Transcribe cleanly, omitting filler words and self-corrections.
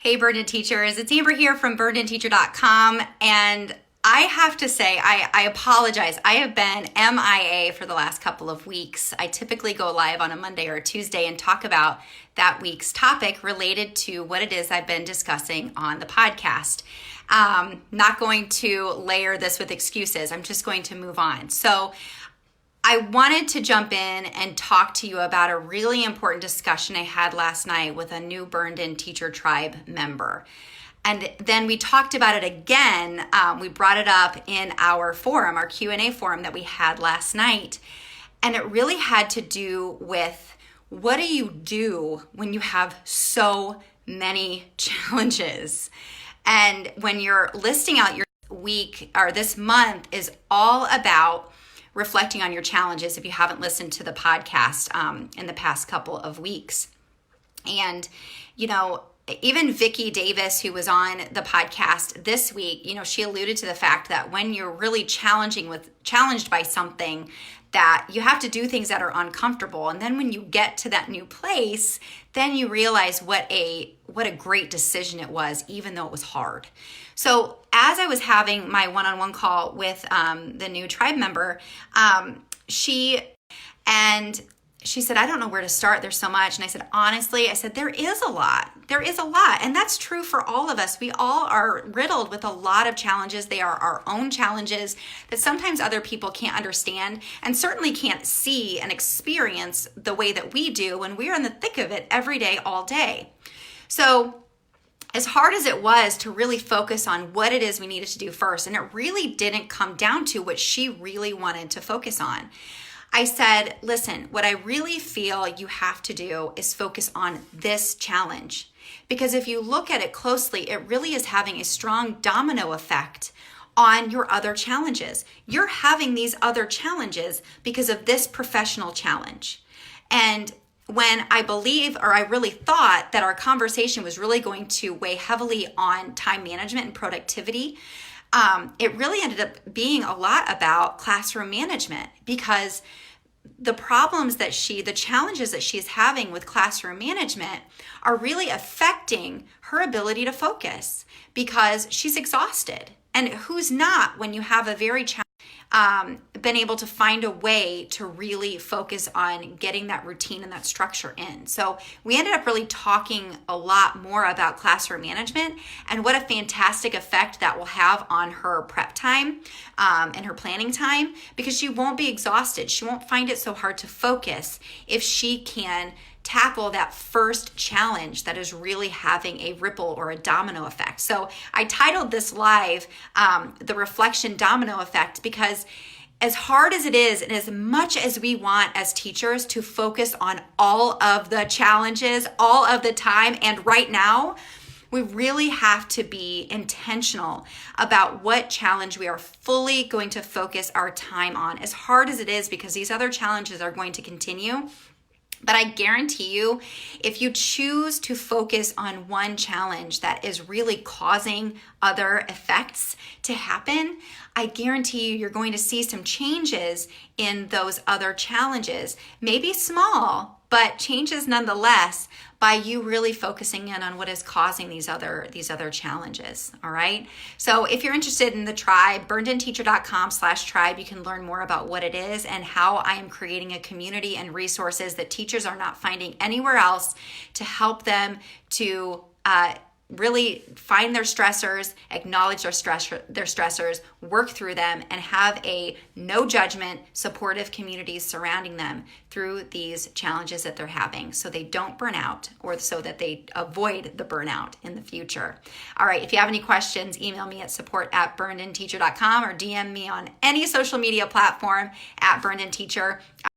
Hey, Burden Teachers, it's Amber here from burdenteacher.com, and I have to say, I apologize. I have been MIA for the last couple of weeks. I typically go live on a Monday or a Tuesday and talk about that week's topic related to what it is I've been discussing on the podcast. Not going to layer this with excuses. I'm just going to move on. So I wanted to jump in and talk to you about a really important discussion I had last night with a new Burned-In Teacher Tribe member. And then we talked about it again. We brought it up in our forum, our Q&A forum that we had last night. And it really had to do with, what do you do when you have so many challenges? And when you're listing out your week, or this month is all about reflecting on your challenges, if you haven't listened to the podcast in the past couple of weeks. And, you know, even Vicki Davis, who was on the podcast this week, you know, she alluded to the fact that when you're really challenged by something, that you have to do things that are uncomfortable. And then when you get to that new place, then you realize what a great decision it was, even though it was hard. So as I was having my one-on-one call with the new tribe member, she said, I don't know where to start. There's so much. And I said, honestly, there is a lot. There is a lot. And that's true for all of us. We all are riddled with a lot of challenges. They are our own challenges that sometimes other people can't understand and certainly can't see and experience the way that we do when we're in the thick of it every day, all day. So as hard as it was to really focus on what it is we needed to do first, and it really didn't come down to what she really wanted to focus on. I said, listen, what I really feel you have to do is focus on this challenge. Because if you look at it closely, it really is having a strong domino effect on your other challenges. You're having these other challenges because of this professional challenge. And when I really thought that our conversation was really going to weigh heavily on time management and productivity, it really ended up being a lot about classroom management, because the challenges that she's having with classroom management are really affecting her ability to focus because she's exhausted. And who's not when you have a very been able to find a way to really focus on getting that routine and that structure in. So we ended up really talking a lot more about classroom management and what a fantastic effect that will have on her prep time and her planning time, because she won't be exhausted. She won't find it so hard to focus if she can tackle that first challenge that is really having a ripple or a domino effect. So I titled this live, the Reflection Domino Effect, because as hard as it is, and as much as we want as teachers to focus on all of the challenges, all of the time, and right now, we really have to be intentional about what challenge we are fully going to focus our time on, as hard as it is, because these other challenges are going to continue. But I guarantee you, if you choose to focus on one challenge that is really causing other effects to happen, I guarantee you're going to see some changes in those other challenges. Maybe small, but changes nonetheless, by you really focusing in on what is causing these other challenges. All right. So if you're interested in the tribe, burdenteacher.com/tribe, you can learn more about what it is and how I am creating a community and resources that teachers are not finding anywhere else to help them to really find their stressors, acknowledge their stressors, work through them, and have a no judgment, supportive community surrounding them through these challenges that they're having, so they don't burn out, or so that they avoid the burnout in the future. All right, if you have any questions, email me at support@burnedinteacher.com or DM me on any social media platform @burnedinteacher.